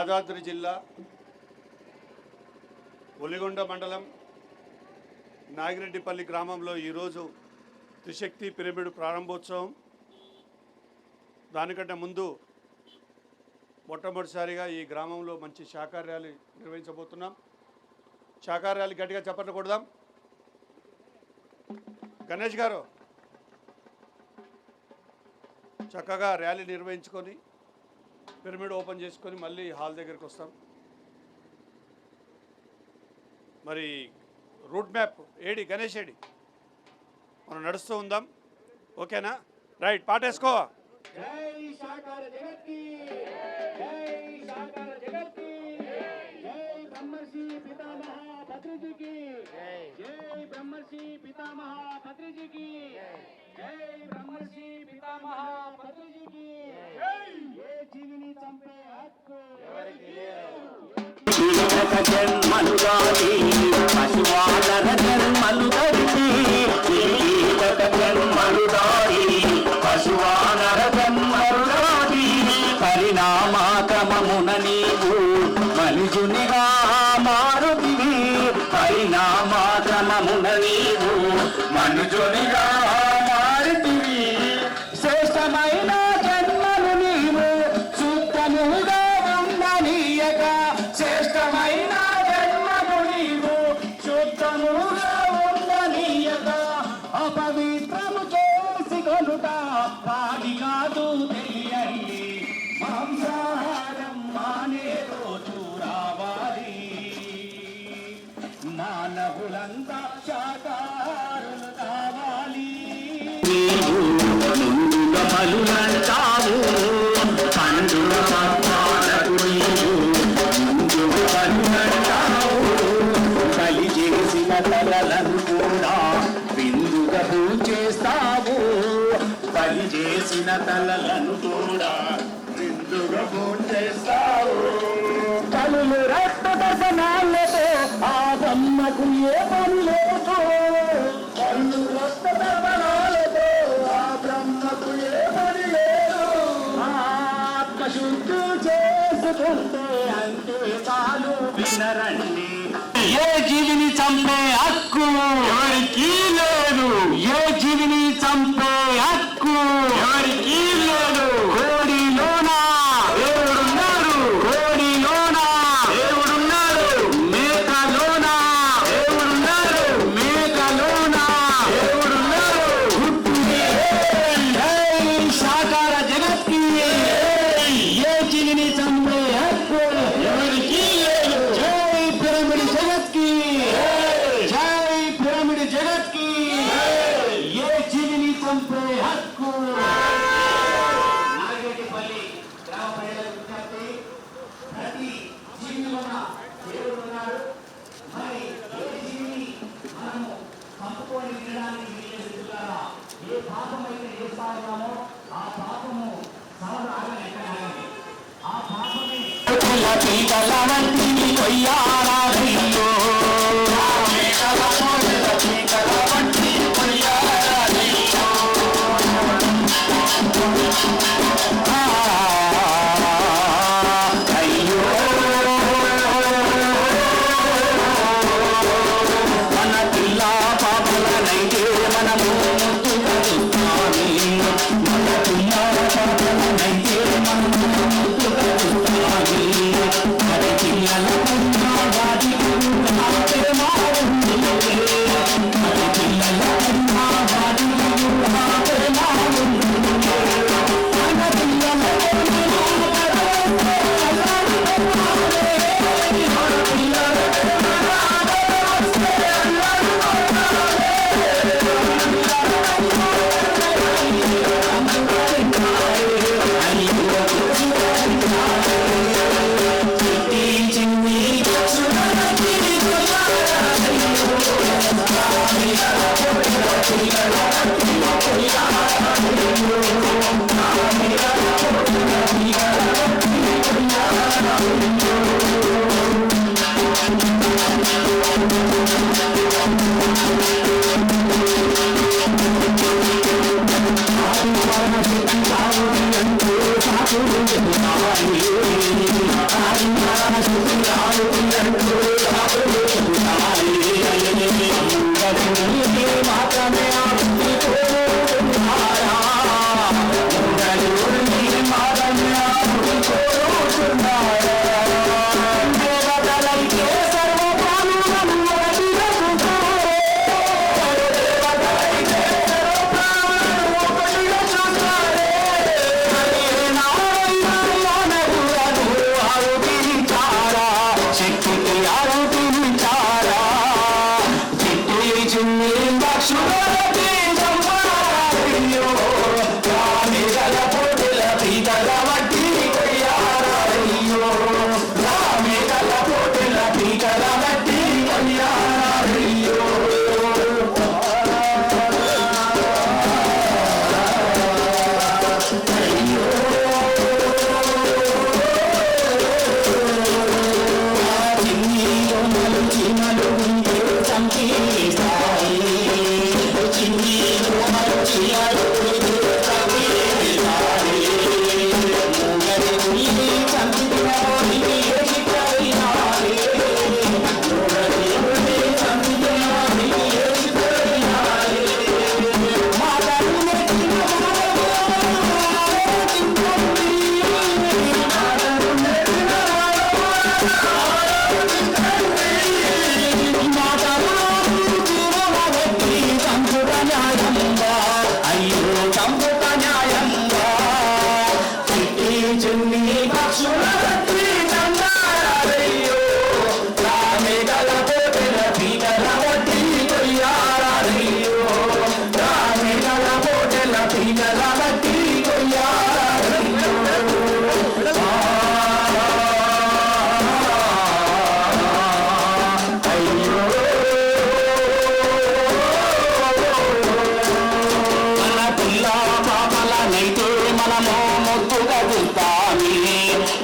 యాదాద్రి జిల్లా ఒలిగొండ మండలం నాగిరెడ్డిపల్లి గ్రామంలో ఈరోజు త్రిశక్తి పిరమిడ్ ప్రారంభోత్సవం. దానికంటే ముందు మొట్టమొదటిసారిగా ఈ గ్రామంలో మంచి శాఖా ర్యాలీ నిర్వహించబోతున్నాం. శాఖా ర్యాలీ గట్టిగా చప్పట్లు కొడదాం. గణేష్ గారు చక్కగా ర్యాలీ నిర్వహించుకొని పిరమిడ్ ఓపెన్ చేసుకొని మళ్ళీ హాల్ దగ్గరికి వస్తాం. మరి రూట్ మ్యాప్ ఏడి గణేష్ ఏడి మనం నడుస్తూ ఉందాం. ఓకేనా? రైట్, పాటేసుకో. జన్మలుగాని పశువానర జన్మలుగడిచి జన్మలుదాయి పశువానర జన్మలుదాయి పరిణామక్రమమున నీవు మనుజునిగా మారుతివి. పరిణామక్రమమున నీవు మనుజునిగా మారుతివి. శ్రేష్టమైన జన్మలు నీవు శుద్ధముగా ఉండనీయక. శ్రేష్టమైన జన్మలు నీవు శుద్ధముగా ఉండనీయక. అపవిత్రము చేసి కొనుట వాడి కాదు తెలియండి. మాంసాహారం మానే రోజు రావాలి. మానవులంతా శాకాహారులు కావాలి. ముందుగా పలులంటావు పండుగ బలి చేసిన తలలను కూడా విందుగా పూజేస్తావు. బలి చేసిన తలలను కూడా విందుగా పూజేస్తావు. కలులు రక్త దర్శనాలతో ఆ బ్రహ్మకు ఏ పని లేదు. కళ్ళు రక్త దర్శనాలతో ఆ బ్రహ్మకు ఏ పని లేదు. ఆత్మశుద్ధి చేసుకుంటే అంతే చాలు. వినరండి, ఏ జీవిని చంపే హక్కు ఎవరికి లేదు. ఏ జీవిని చంపే హక్కు ఎవరికి లేదు. కోడిలోనా దేవుడున్నాడు. కోడిలోనా దేవుడున్నాడు. మేకలోనా దేవుడున్నాడు. మేకలోనా దేవుడున్నాడు. సాకార జగత్కి ఏ జీవిని చంపే హక్కు ఎవరికి లేదు. జై పిరమిడ్ జగత్కి, జై పిరమిడ్ జగత్కి. ఏ జీవిని చంపే హక్కు. నాగిరెడ్డిపల్లి గ్రామ ప్రజల విజ్ఞప్తి, ప్రతి జీవిలోన దేవుడు ఉన్నాడు. మరి ఏ జీవిని మనము పంపుకొని వినడానికి వీలెదుగుతారా? ఏ పాపం అయితే చేస్తామో ఆ పాపము సవరాలని ఎక్కడానికి ఆ పాపమే మన పిల్ల పాపలనైతే మనము ముద్దుగా చూస్తామి. మన పిల్ల పాపలనైతే మనము ముద్దుగా చూస్తామి. మరి పిల్లలకు వాటికి ప్రేమ ఉంది. మరి పిల్లలకు వాటికి ప్రేమ ఉంది. మన పిల్లలకు I పక్షులకి సంహారయ్యో రామిగల పొడిల పీతల వడ్డీ కొయ్యారయ్యో రామిగల పొడిల పీతల వడ్డీ కొయ్యారయ్యో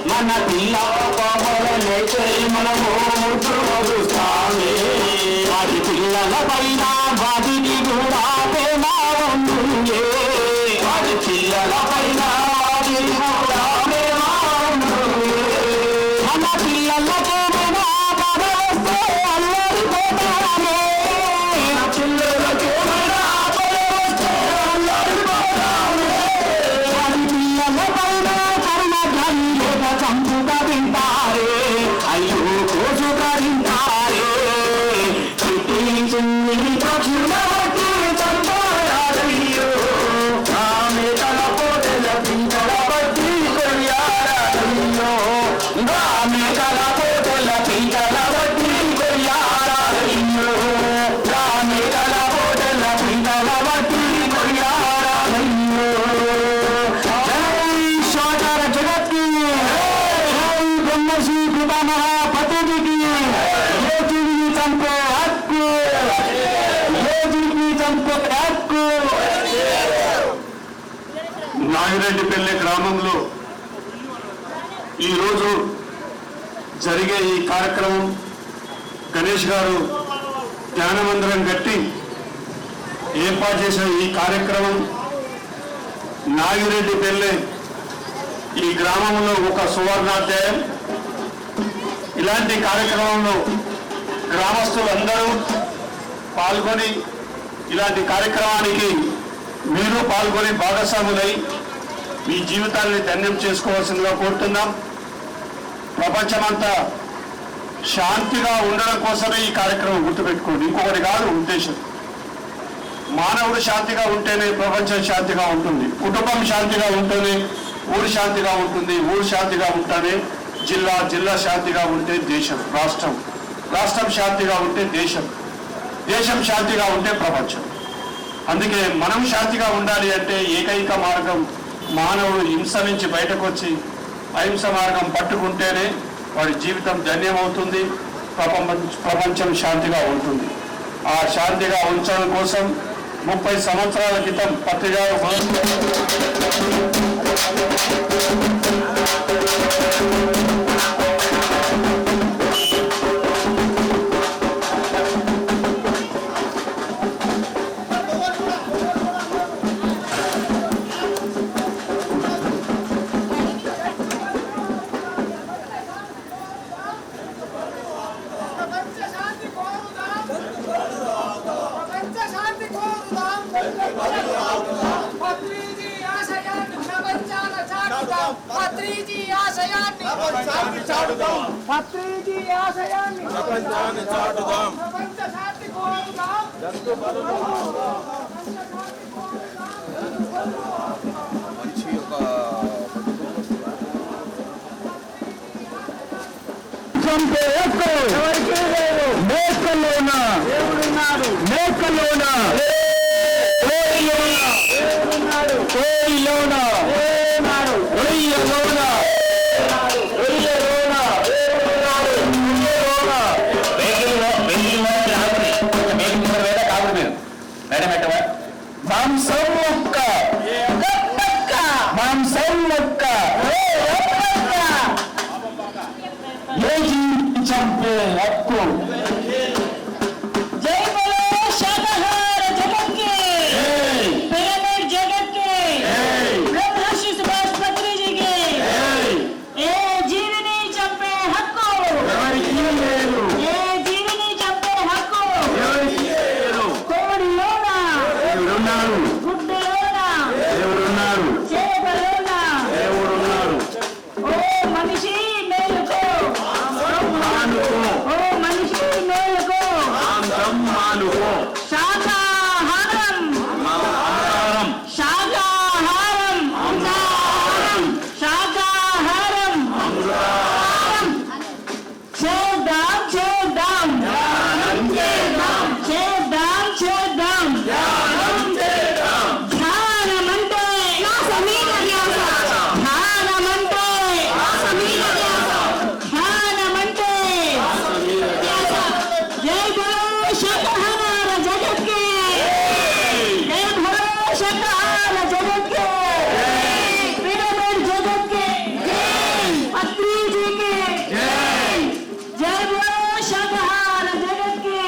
మన పిల్ల పాపలైతే మనము చూస్తామే వారి పిల్లల పైన వాటికి కూడా ప్రేమ ఉంటుంది వారి పిల్లల పైన వాటికి కూడా ప్రేమ ఉంటుంది మన పిల్లలతో పడవస్తే అల్లరి పోతామే పిల్లలతో పడవస్తే అల్లరి పోతామే వారి పిల్లల పైన చంపుగా తింటారే అయ్యో కోసుగా తింటారే చంపారయ్యో ఆమె తల పోటల పింఛల బట్టి కొయ్యారయ్యో ఆమె తల పోటల పింఛల బట్టి కొయ్యారయ్యో ఆమె తల పోటల పింఛల బట్టి కొయ్యారయ్యో జగత్కి శ్రీ కృపా మహాపతికి యోగిని చంపే హక్కు యోగిని చంపే హక్కు. నాగిరెడ్డిపల్లి గ్రామంలో ఈరోజు జరిగే ఈ కార్యక్రమం గణేష్ గారు ధ్యానమందిరం కట్టి ఏర్పాటు చేసిన ఈ కార్యక్రమం నాగిరెడ్డిపల్లి ఈ గ్రామంలో ఒక సువర్ణాధ్యాయం. ఇలాంటి కార్యక్రమంలో గ్రామస్తులందరూ పాల్గొని ఇలాంటి కార్యక్రమానికి మీరు పాల్గొని భాగస్వాములై మీ జీవితాన్ని ధన్యం చేసుకోవాల్సిందిగా కోరుతున్నాం. ప్రపంచమంతా శాంతిగా ఉండడం కోసమే ఈ కార్యక్రమం గుర్తుపెట్టుకోండి, ఇంకొకటి కాదు ఉద్దేశం. మానవుడు శాంతిగా ఉంటేనే ప్రపంచం శాంతిగా ఉంటుంది, కుటుంబం శాంతిగా ఉంటేనే ఊరు శాంతిగా ఉంటుంది, ఊరు శాంతిగా ఉంటేనే జిల్లా, జిల్లా శాంతిగా ఉంటే దేశం, రాష్ట్రం శాంతిగా ఉంటే దేశం శాంతిగా ఉంటే ప్రపంచం. అందుకే మనం శాంతిగా ఉండాలి అంటే ఏకైక మార్గం మానవుడు హింస నుంచి బయటకు వచ్చి అహింస మార్గం పట్టుకుంటేనే వాడి జీవితం ధన్యమవుతుంది, ప్రపంచం శాంతిగా ఉంటుంది. ఆ శాంతిగా ఉంచడం కోసం 30 సంవత్సరాల క్రితం పత్రిక పత్రిజీ ఆశయాన్ని ప్రపంచాన్ని చాటుదాం ప్రపంచ శాంతి కోరుదాం మంచి ఒక చంపే హక్కు ఎవరికి లేదు, మేకల్లోన మేకల్లోన కోయిలోన రొయ్యలోన మాంసం ముక్క మాంసం ముక్క ఏ జీవిని చంపే హక్కు जय बोलो शाकाहार जगत के पिरामिड जगत के ब्रह्मर्षि सुभाष पत्री जी के ए जीवनी चंपे हक्को ए जीवनी चंपे हक्को कोडिलोना गुड्डलोना చేపలోనా ఓ మనిషి మేలుకో ఓ మనిషి మేలుకో శాకాహారం శాకాహారం శాకాహారం చేద్దాం చేద్దాం చేద్దాం చేద్దాం ధ్యానమంటే ధ్యానమంటే ధ్యానమంటే జై బలో శాకాహార జగత్ కే జై బలో శాకాహార జగత్ కే పిరమిడ్ జగత్ కే పత్రి जी के జై బలో శాకాహార జగత్ కే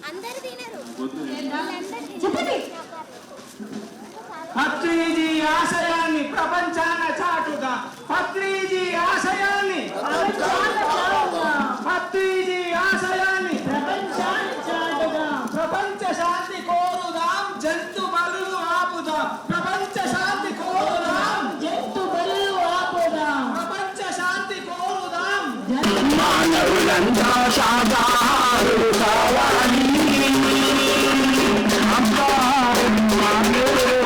అందరు తినరు చెప్పండి పత్రిజీ ఆశయాన్ని ప్రపంచాన చాటుగా పత్రిజీ ఆశయాన్ని పత్రిజీ ఆశయాన్ని ప్రపంచాన్ని చాటుగా ప్రపంచ శాంతి కోరుదాం జంతు బలులు ఆపుదాం ప్రపంచ శాంతి కోరుదాం జంతు బలులు ఆపుదాం ప్రపంచ శాంతి కోరుదాం మానవులంతా శాకాహారులు కావాలి అబ్బా మానవులు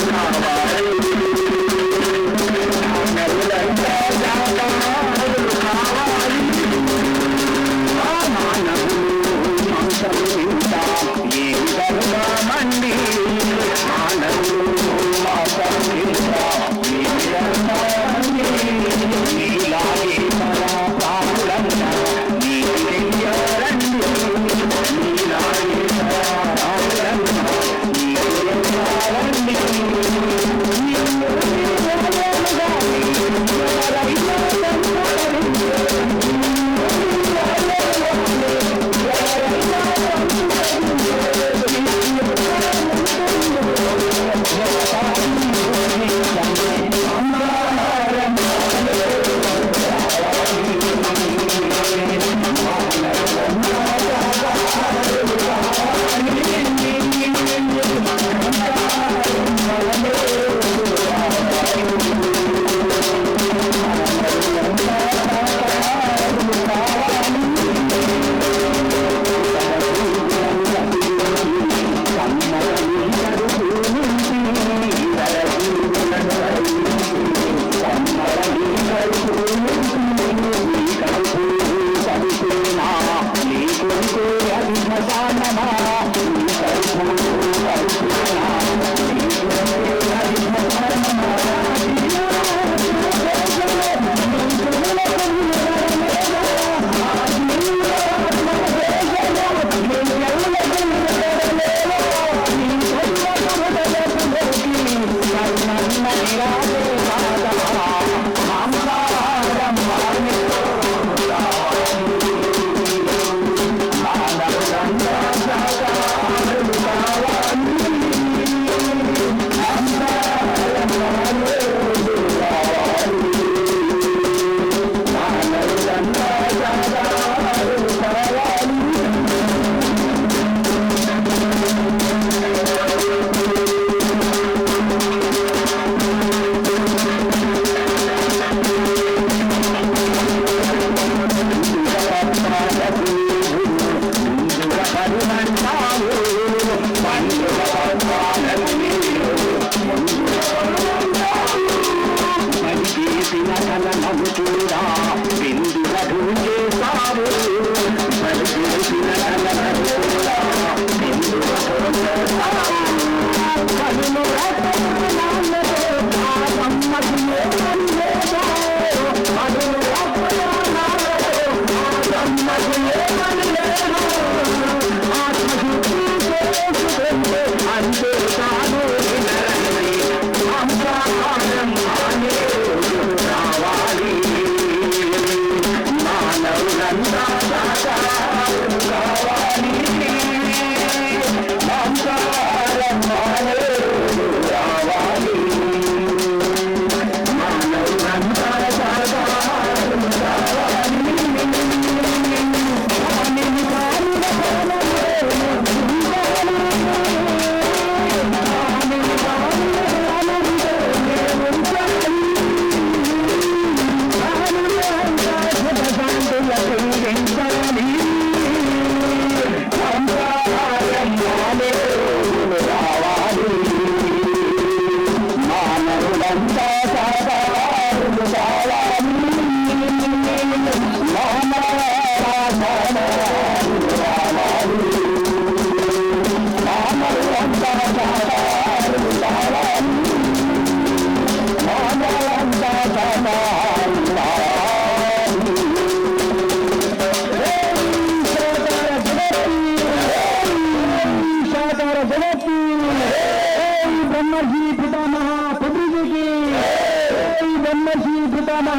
కావాలి మానవులంతా శాకాహారులు కావాలి ఆ మానవులు మాంసం తింటా ఏ ధర్మమండి మానవులు మాంసం తింటా ఏ ధర్మమండి నీలాగే మన పావులంతా నీ రండి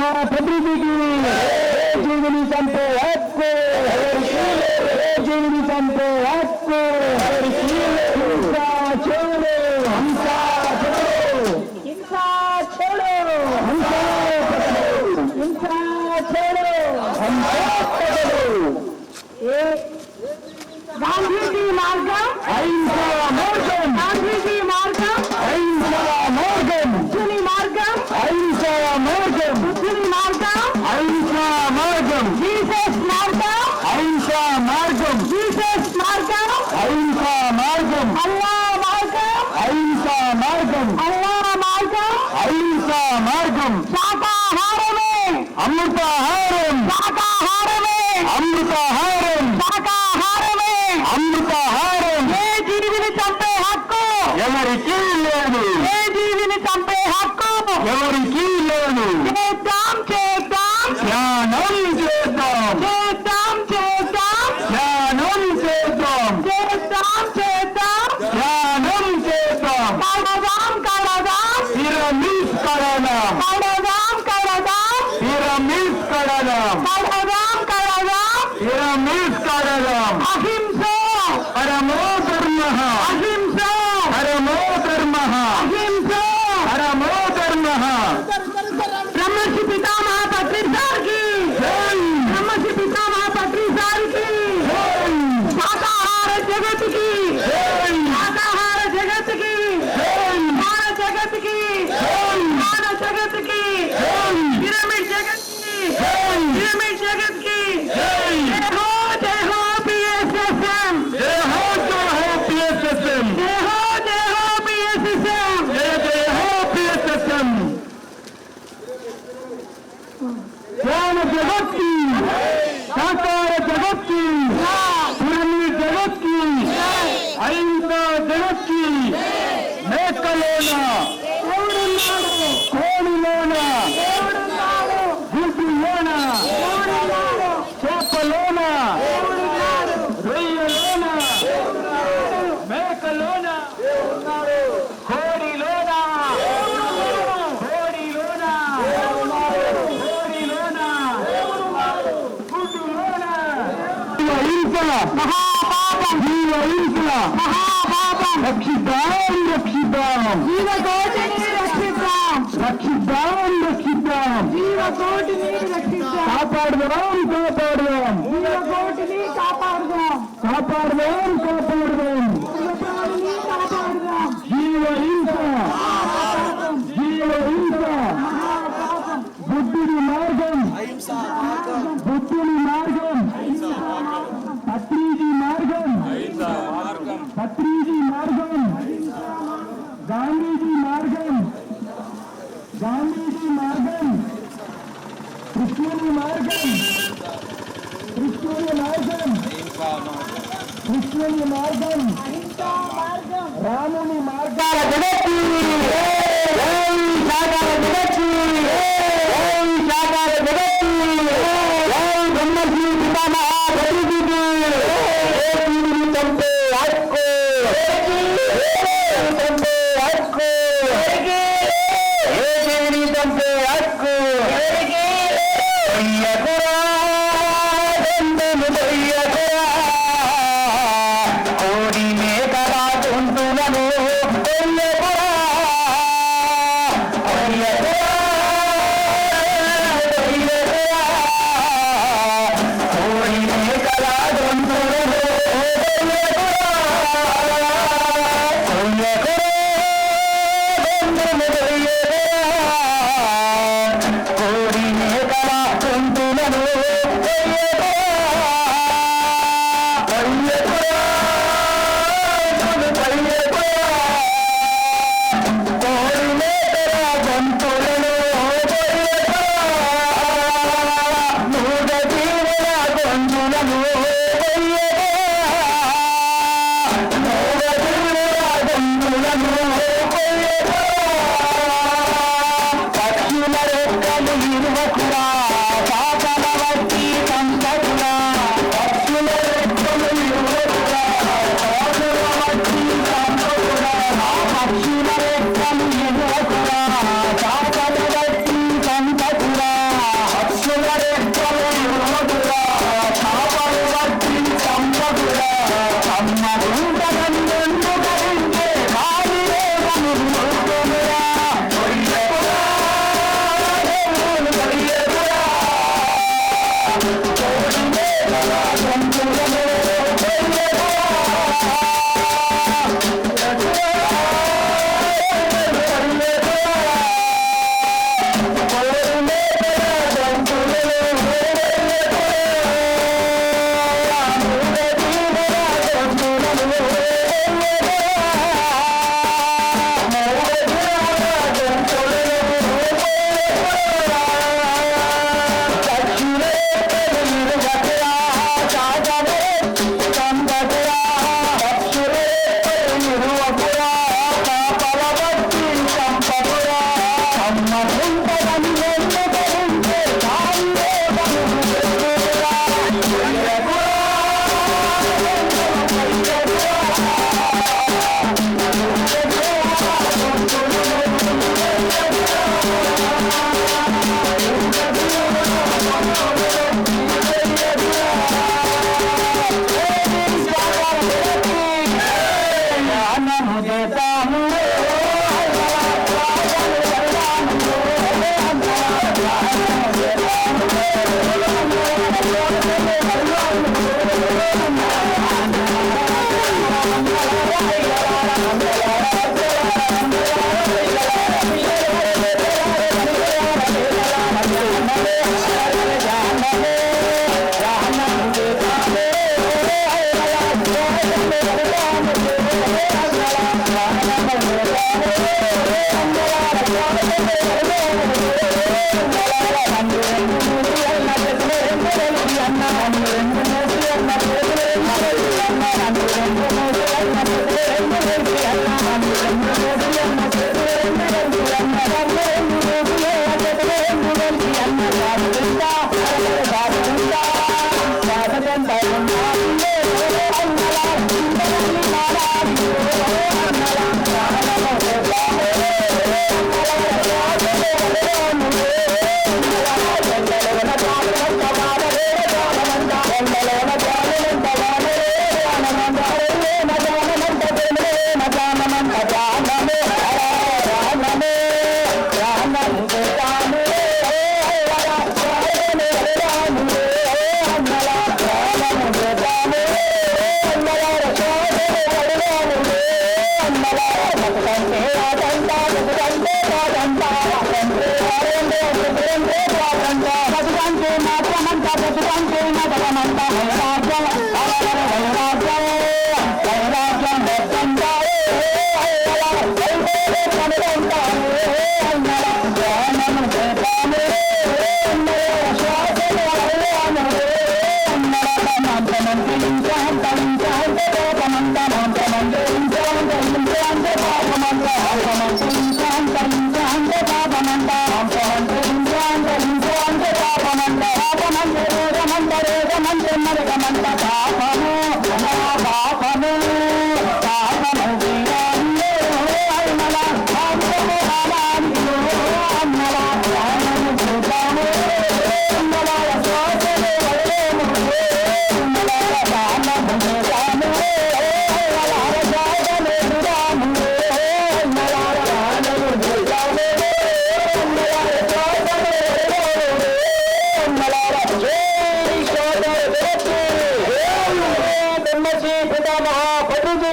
ప్రతినిధికి జీవిని చంపే హక్కు జీవిని చంపే హక్కు హింసా చెడు హింసా చెడు హింసా చెడు హింసా హింసా చెడు హింసా చెడు గాంధీజీ మార్గం అహింసా మార్గం గాంధీజీ మార్గం అహింసా మార్గం బుద్ధుని మార్గం అహింసా మార్గం బుద్ధుని మార్గం అహింసా మార్గం జీసస్ మార్గం అహింసా మార్గం జీసస్ మార్గం అహింసా మార్గం అల్లా మార్గం అహింసా మార్గం అల్లా మార్గం అహింసా మార్గం శాకాహారమే అమృతాహారం శాకాహారమే అమృతాహారం శాకాహారమే అమృతాహారం ఏ జీవిని చంపే హక్కు ఎవరికి లేదు ఏ జీవిని చంపే హక్కు ఎవరికి లేదు చేద్దాం చేద్దాం ధ్యానం చేద్దాం చేద్దాం చేద్దాం ధ్యానం చేద్దాం చేద్దాం చేద్దాం ధ్యానం చేద్దాం కడదాం కడదాం పిరమిడ్ కడదాం కడదాం కడదాం పిరమిడ్ కడదాం కడదాం కడదాం పిరమిడ్ కడదాం అహింస పరమో ధర్మః అహింస పరమో ధర్మః అహింస పరమో ధర్మః బ్రహ్మర్షి పితామహ పత్రి సార్కి బ్రహ్మర్షి పితామహ పత్రి సార్కి శాకాహార జగత్కి శాకాహార జగత్కి మాన జగత్కి మాన జగత్కి పిరమిడ్ జగత్కి పిరమిడ్ జగత్కి జై హో పిఎస్ఎస్ఎం జై హో పిఎస్ఎస్ఎం జై హో పిఎస్ఎస్ఎం జై హో పిఎస్ఎస్ఎం జ్ఞాన జగత్కి సాకార జగత్కి పిరమిడ్ జగత్కి అహింసా జగత్కి మేకలోన కోడిలోన గుడ్డులోన చేపలోన రొయ్యలోన మేకలోన కోడిలోన కోడిలోన కోడిలోన గుడ్డులోన హింస మహాపాపం హింస మహాపాపం రక్షిద్దాం రక్షిద్దాం జీవకోటిని రక్షిద్దాం రక్షిద్దాం రక్షిద్దాం జీవకోటిని రక్షిద్దాం కాపాడుదాం కాపాడుదాం జీవకోటిని కాపాడుదాం కాపాడుదాం కాపాడుదాం జీవకోటిని కాపాడుదాం జీవ హింస జీవ హింస బుద్ధుడి మార్గం బుద్ధుడి మార్గం పత్రిజీ మార్గం పత్రిజీ మార్గం గాంధీజీ మార్గం గాంధీజీ మార్గం కృష్ణుని మార్గం కృష్ణుని మార్గం కృష్ణుని మార్గం రాముని మార్గాల జగత్తి ఓం సాగర జగత్తి ఓం సాగర జగత్తి ఓం బ్రహ్మశ్రీ పితామహ ప్రతినిధికి జీవిని చంపే హక్కు చంపే హక్కు ఏ జీవిని చంపే హక్కు కోడి మేకల తుంటులను కోడి మేకల తుంటులను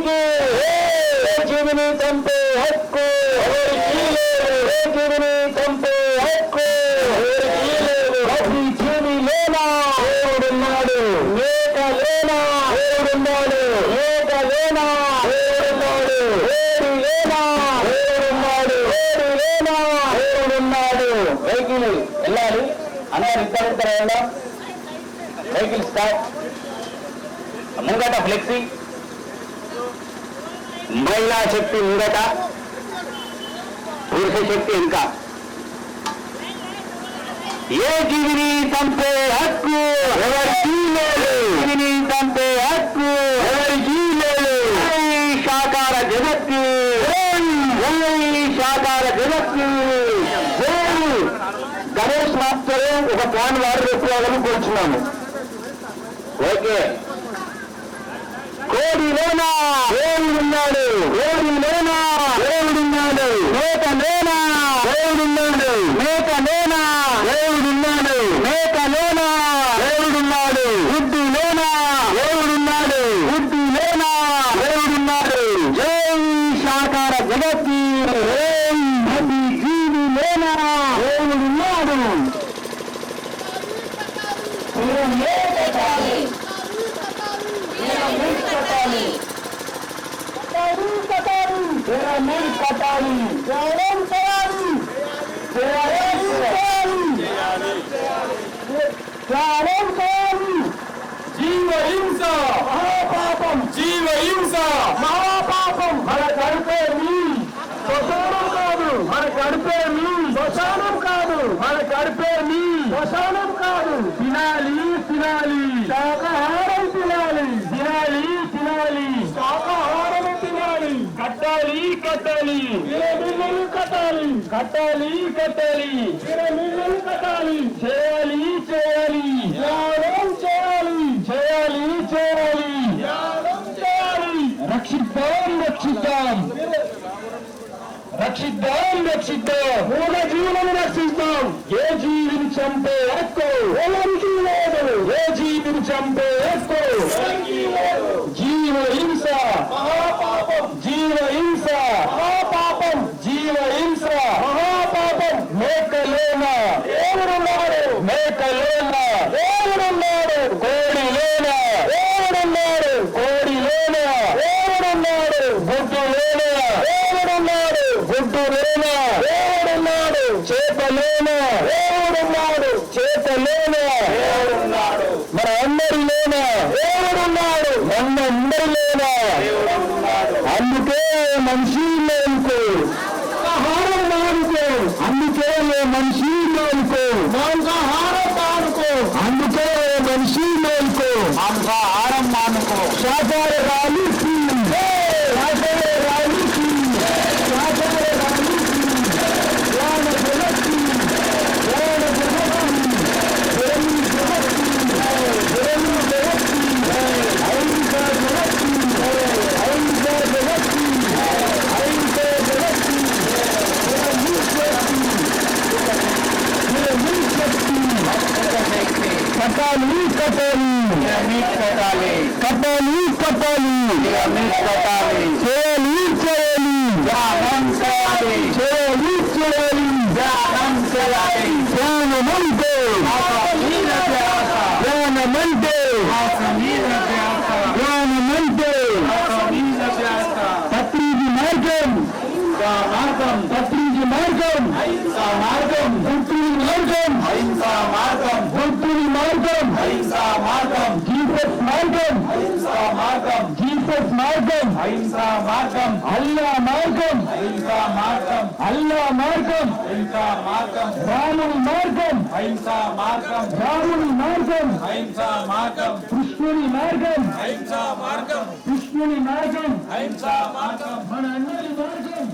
ఎవరికి ఏ జీవిని చంపే హక్కు ఎవరికి లేదు ఏ జీవిని చంపే హక్కు ఎవరికి లేదు ప్రతి జీవి లేనా దేవుడున్నాడు ఏక లేనా దేవుడున్నాడు ఏక లేనా దేవుడున్నాడు ఏడు లేనా దేవుడున్నాడు ఏడు లేనా దేవుడున్నాడు వెహికల్ వెళ్ళాలి అందరు ఇద్దరిద్దరు వెళ్దాం వెహికల్ స్టార్ట్ ముంగట ఫ్లెక్సీ మహిళా శక్తి ముంగట పురుష శక్తి ఇంకా ఏ జీవిని చంపే హక్కు ఎవరికి లేదు జీవిని చంపే హక్కు ఎవరికి లేదు సాకార జగత్కి సాకార జగత్కి గణేష్ మాస్టర్ ఒక ప్లాన్ వారు చెప్పుకోవాలని కోరుచున్నాము ఓకే కోడిలోనా దేవుడున్నాడు కోడిలోనా దేవుడున్నాడు మేకలోనా దేవుడున్నాడు మేకలోనా దేవుడున్నాడు మేకలోనా దేవుడున్నాడు గుడ్డులోనా దేవుడున్నాడు గుడ్డులోనా దేవుడున్నాడు జై సాకార జగత్తి ప్రతి జీవిలోనా దేవుడున్నాడు జీవహింస మహాపాపం జీవహింస మహాపాపం మన కడిపేమి శ్మశానం కాదు మన కడిపేమి శ్మశానం కాదు మన కడిపేమి శ్మశానం కాదు తినాలి తినాలి శాకాహారం తినాలి తినాలి తినాలి శాకాహారం తినాలి కట్టాలి కట్టాలి మిల్లులు కట్టాలి కట్టాలి కట్టాలి మిల్లులు కట్టాలి చేయాలి చేయాలి ధ్యానం చేయాలి చేయాలి చేయాలి ధ్యానం చేయాలి రక్షిద్దాం రక్షిద్దాం రక్షిద్దాం రక్షిద్దాం మూల జీవులను రక్షిద్దాం ఏ జీవిని చంపే హక్కు ఎవరికి లేదు ఏ జీవిని చంపే హక్కు జీవహింస మహాపాపం జీవహింస మహాపాపం జీవహింస మహాపాపం మేకలోనా దేవుడున్నాడు మేకలోనా దేవుడున్నాడు కోడిలోనా దేవుడున్నాడు కోడిలోనా దేవుడున్నాడు గుడ్డులోనా దేవుడున్నాడు గుడ్డులోనా దేవుడున్నాడు చేపలోనా దేవుడున్నాడు చేపలోనా దేవుడున్నాడు మన అందరిలోనా దేవుడున్నాడు మన అందరిలోనా అందుకే మనిషి మేలుకో ఆహారం మానుకో అందుకే మనిషి మేలుకో మాంసాహారం మానుకో అందుకే మనిషి మేలుకో మాంసాహారం మానుకో శాకాహార రాలి శాకాహార రాలి శాకాహార రాలి జ్ఞాన జగత్తి జ్ఞాన జగత్తి ప్రేమి జగత్తి ప్రేమి జగత్తి అహింస జగత్తి అహింస జగత్తి అహింస జగత్తి కట్టాలి కట్టాలి కట్టాలి కట్టాలి కట్టాలి కట్టాలి చేయాలి చేయాలి ధ్యానం చేయాలి చేయాలి చేయాలి ధ్యానం చేయాలి ధ్యానమంటే ధ్యానమంటే ధ్యానమంటే పత్రిజి మార్గం మార్గం పత్రిజి మార్గం మార్గం గుంటూరి మార్గం మార్గం గుంటూరి మార్గం మార్గం జీసస్ మార్గం మార్గం జీసస్ మార్గం మార్గం అల్లా మార్గం మార్గం అల్లా మార్గం మార్గం రాముని మార్గం మార్గం రాముని మార్గం మార్గం కృష్ణుని మార్గం మార్గం కృష్ణుని మార్గం మార్గం మన అందరి మార్గం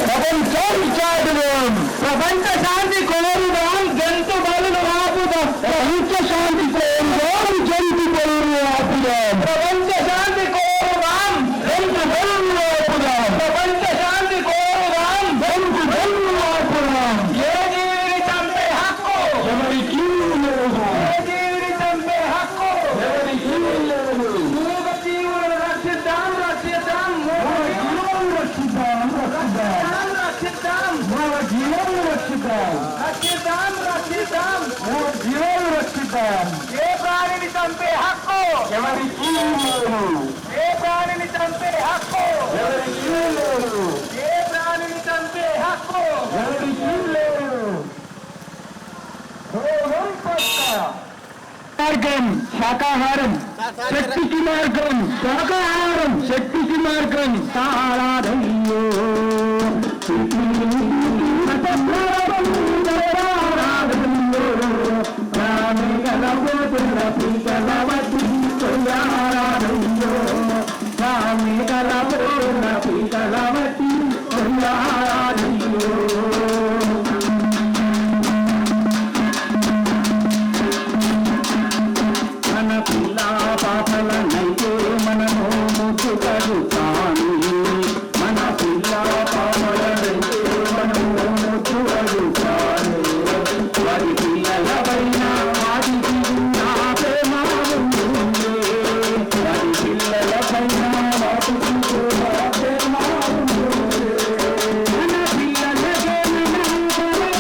ప్రపంచాన్ని చాటుదాం ప్రపంచ శాంతి కోరుదాం జంతు బలులు ఆపుదాం ప్రపంచ శాంతి కోరుదాం జంతు బలులు ఆపుదాం ప్రపంచ శాంతి కోరుదాం జంతు బలులు ఆపుదాం ప్రపంచ శాంతి కోరుదాం జంతు బలులు ఆపుదాం ఏ జీవిని చంపే హక్కు ఎవరికి లేదు ఏ జీవిని చంపే హక్కు ఎవరికి ఎవరికి లేదు. ఏ ప్రాణిని చంపే హక్కు ఎవరికి లేదు. ఏ ప్రాణిని చంపే హక్కు ఎవరికి లేదు. మార్గం శాకాహారం, శక్తికి మార్గం శాకాహారం, శక్తికి మార్గం సారాధయ్యో. మన పిల్ల పాపలనైతే మనము ముచ్చుకడుతాను. మన పిల్ల పాపలనైతే మనము ముచ్చుకడుతాను. వారి పిల్లలపైన వాటికి నా ప్రేమ ఉంటుంది. వారి పిల్లలపైన వాటికి నా ప్రేమ ఉంటుంది. మన పిల్లలకే మన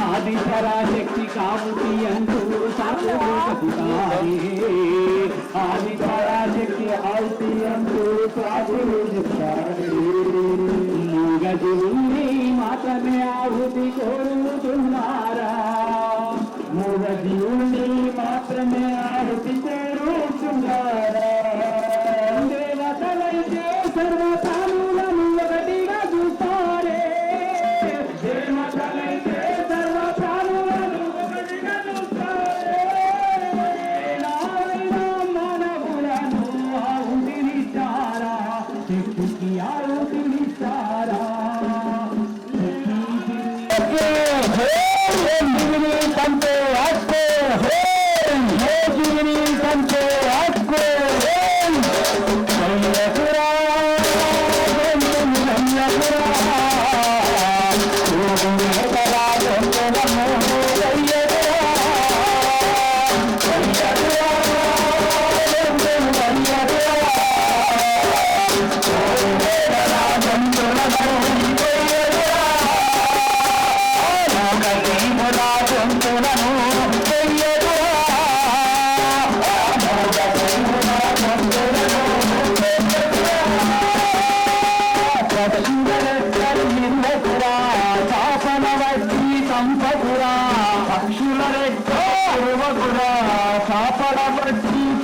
ఆదిపరాశక్తి కావుతి అంటూ సాకుతారే. ఆదిపరాశక్తి ఆవుతి అంటూ సాకులు చెప్తారే. మూగజీవుని మాత్రమే ఆహుతి కోరుతున్నారా? మూగజీవుని మాత్రమే ఆహుతి కోరుతున్నారా? దేవతలైతే సర్వ ప్రాణులను ఒకటిగా చూస్తారే. దేవతలైతే సర్వ ప్రాణులను ఒకటిగా చూస్తారే. నాయన మానవులను ఆహుతినిస్తారా? శక్తికి ఆహుతినిస్తారా? పంపే హక్కు పంపే హక్కు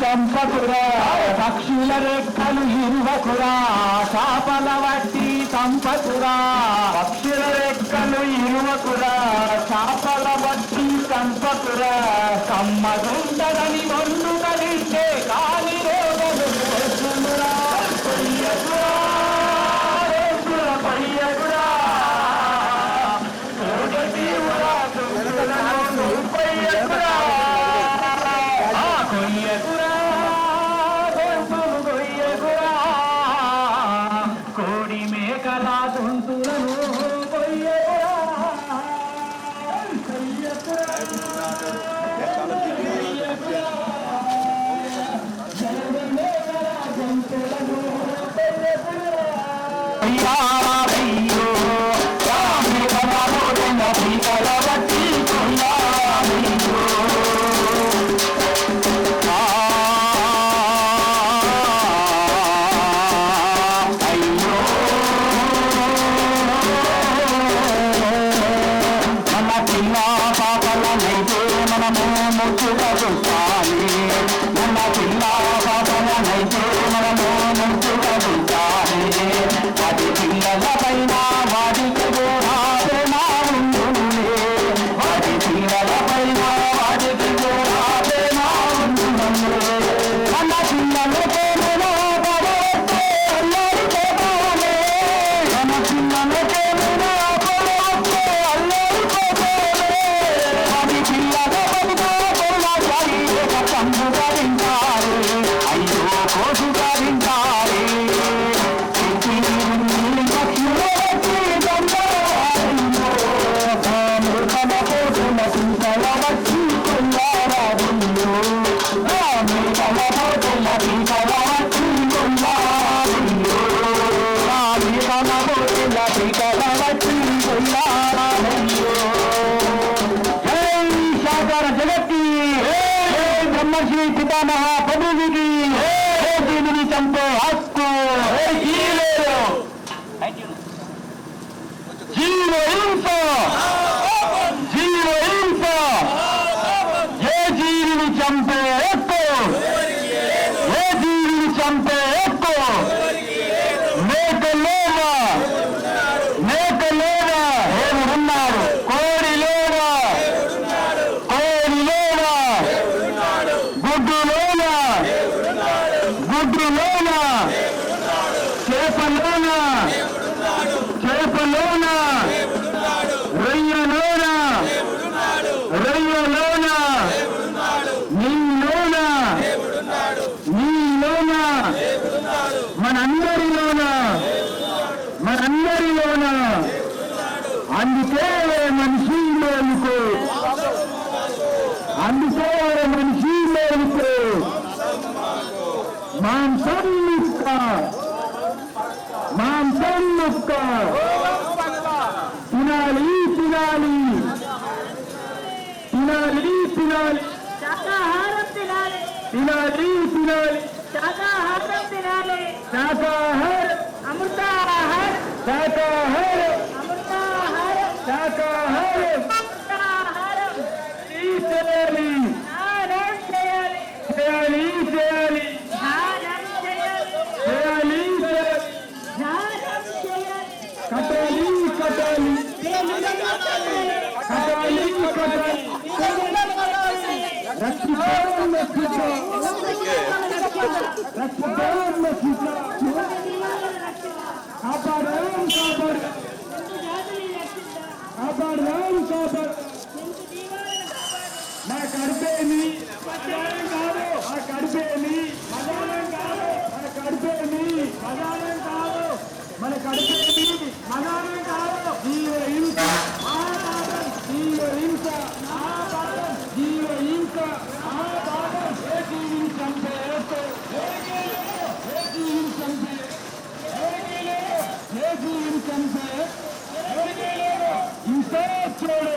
చంపకురా పక్షుల రెక్కలు ఇరువకురా. చాపల వట్టి చంపకురా పక్షుల రెక్కలు ఇరువకురా. చాపల వట్టి చంపకురా. కమ్మగుండదని ఒళ్ళు కలిస్తే కాలి రోగలు పోసునురా. కొయ్యకురా కొయ్యకురా కొయ్యకురా కొయ్యకురా కోడి మేకల గొంతులను బ్రహ్మశ్రీ పితామహ ప్రభుజీకి జీవిని చంపే హక్కు జీవ హింస జీవ హింస ఏ జీవిని చంపే హక్కు ఏ జీవిని చంపే హక్కు మేకలోనా దేవుడున్నాడు కోడిలోనా గుడ్డులోనా చేపలోనా రొయ్యలోనా నీలోనా మనందరిలోనా అందుకే మనిషి మేలుకు మాంసం ముక్క తినాలి శాకాహారం తినాలి శాకాహారం తినాలి శాకాహారం అమృతాహారం శాకాహారం అమృతాహారం శాకాహారం అమృతాహారం చేయాలి ధ్యానం చేయాలి చేయాలి చేయాలి ధ్యానం చేయాలి చేయాలి ధ్యానం చేయాలి కట్టాలి కట్టాలి కట్టాలి కట్టాలి రక్షిద్దాం రక్షిద్దాం రక్షిద్దాం రక్షిద్దాం కాపాడాం కాపాడాం కాపాడాం నా కడిపేమి మధ్యాహ్నం కాదు ఆ కడిపేమి మధ్యాహ్నం కాదు మన కడిపేమి మధ్యాహ్నం కాదు మన కడిపేమి మధ్యాహ్నం కాదు జీవ హింస ఆ పాపం జీవ హింస ఆ పాపం జీవ హింస ఆ పాపం ఏ జీవిని చంపే ఏ జీవిని చంపే ఏ జీవిని చంపే హింస చూడు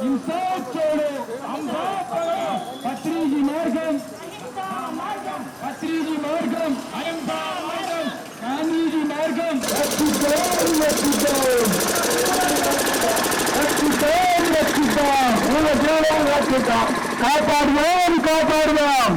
హింస చూడు పత్రిజీ మార్గం అహింసా మార్గం గాంధీజీ మార్గం కాపాడుదాం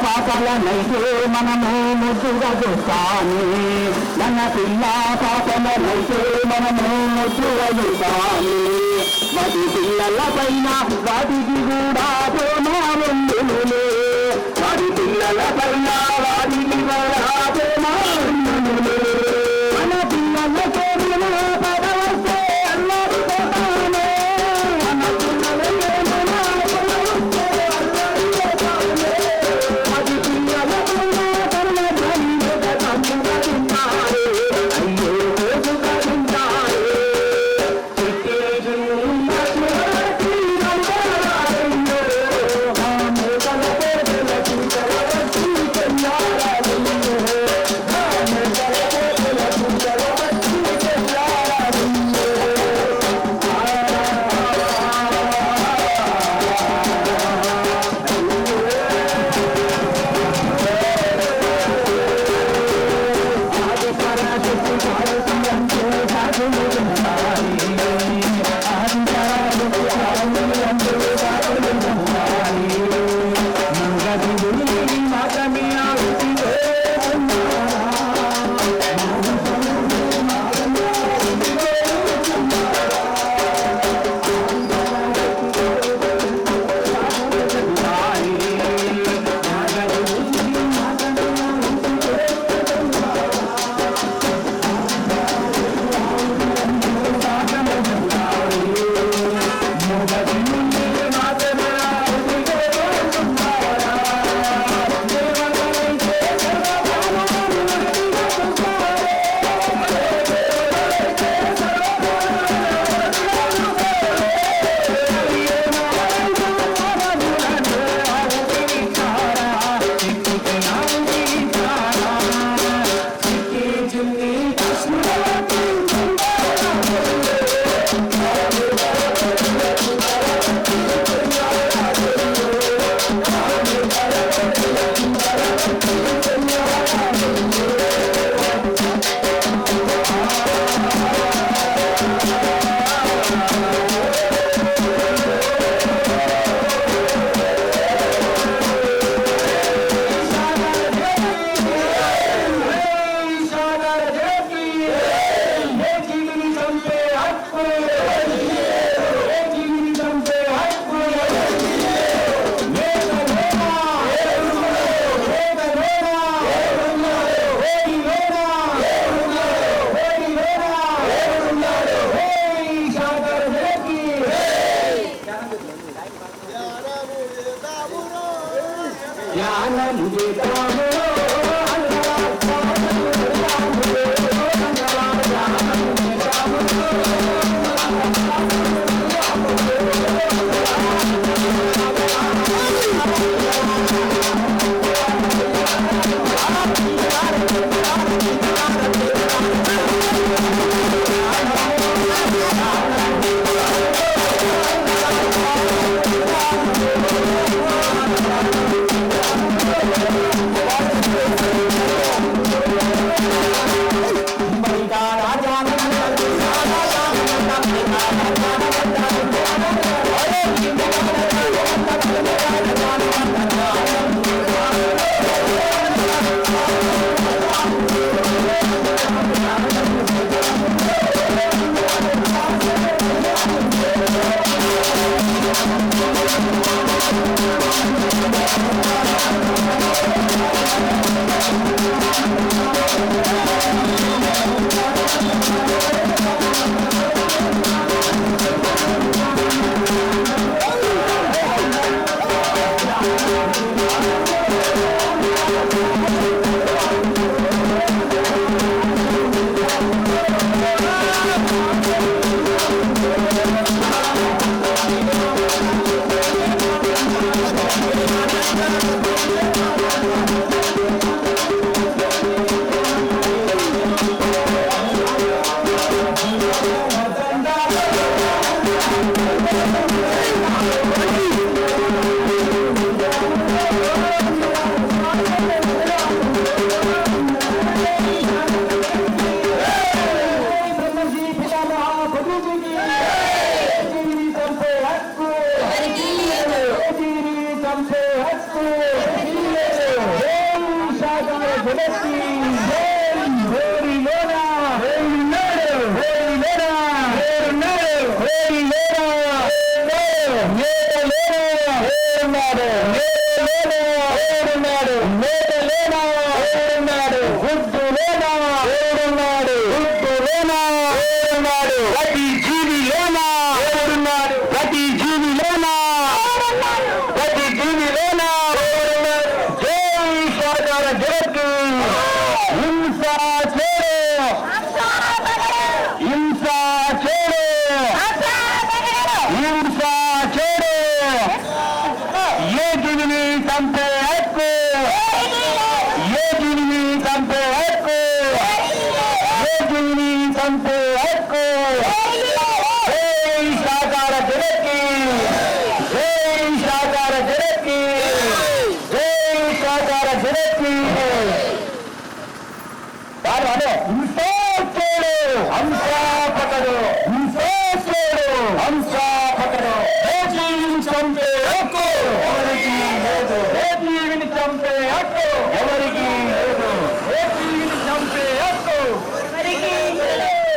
పాపలనైతే మనము ముద్దుగా చూస్తాము మన పిల్ల పాపలనైతే మనము ముద్దుగా చూస్తాము వాటి పిల్లల పైన వాటికి కూడా ప్రేమ ఉండునులే వాటి పిల్లల పైన వాటికి కూడా ప్రేమ ఉండునులే మన పిల్లల కోరిన పదవస్తే అల్లరి పోతానే మన పిల్లల అయ్యో ధ్యానం చేద్దాము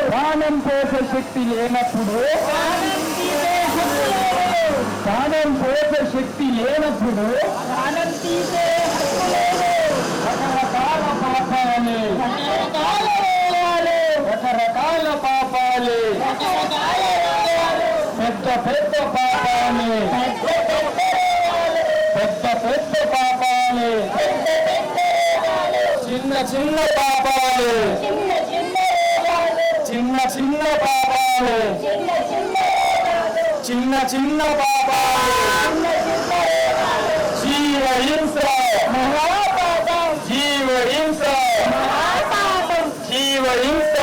ప్రాణం పోసే శక్తి లేనప్పుడు ప్రాణం పోసే శక్తి లేనప్పుడు రకరకాల పాపాలే రకరకాల పాపాలే పెద్ద పెద్ద పాపాలే పెద్ద పెద్ద పాపాలే చిన్న చిన్న పాపాలే చిన్న చిన్న పాపాలే చిన్న చిన్న పాపాలే జీవహింస జీవహింస జీవహింస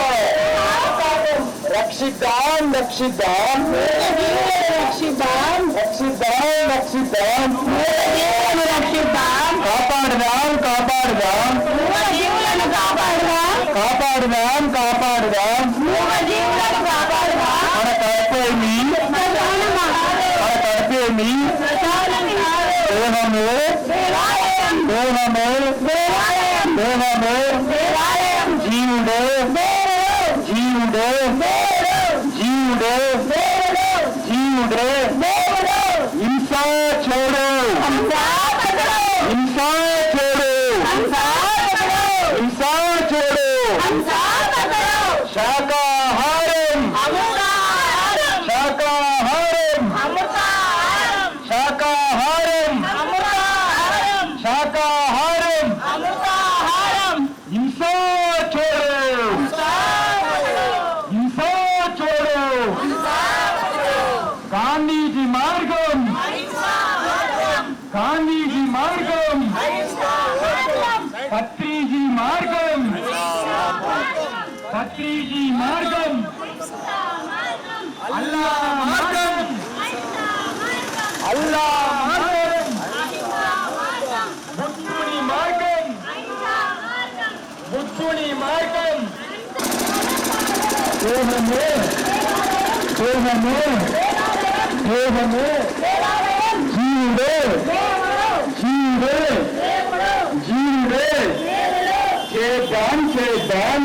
రక్షిద్దాం రక్షిద్దాం రక్షిద్దాం రక్షిద్దాం రక్షిద్దాం రక్షిద్దాం కాపాడుదాం కాపాడుదాం కాపాడుదాం కాపాడుదాం మన కర్తవ్యమి మన కర్తవ్యమి దేహము దేహము దేహము జీవుడు జీవుడు జీవుడు జీవుడు హింసా చూడు హింసా చూడు హింసా చూడు శాకాహారం శాకాహారం శాకాహారం గాంధీజీ మార్గం, పత్రిజీ మార్గం, పత్రిజీ మార్గం, అల్లా మార్గం, అల్లా మార్గం, బుద్ధుని మార్గం, బుద్ధుని మార్గం. దేహమే దేహమే దేహమే జీవుడే జీవుడే జీవుడే చేద్దాం చేద్దాం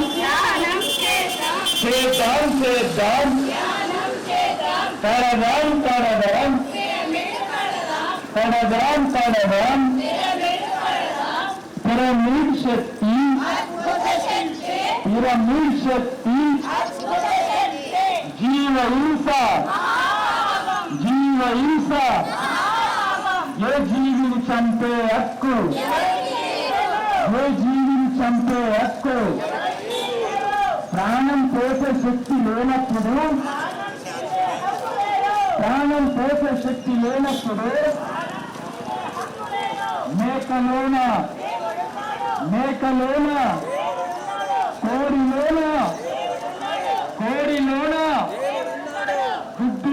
చేద్దాం చేద్దాం తడదాం తడదాం తడదాం తడదాం పిరమిడ్ శక్తి పిరమిడ్ శక్తి జీవ హింస జీవ హింస ఏ జీవిని చంపే హక్కు ఏ జీవిని చంపే హక్కు ప్రాణం పోసే శక్తి లేనప్పుడు ప్రాణం పోసే శక్తి లేనప్పుడు మేకలోన మేకలోన కోడిలోన కోడిలోన గుడ్డు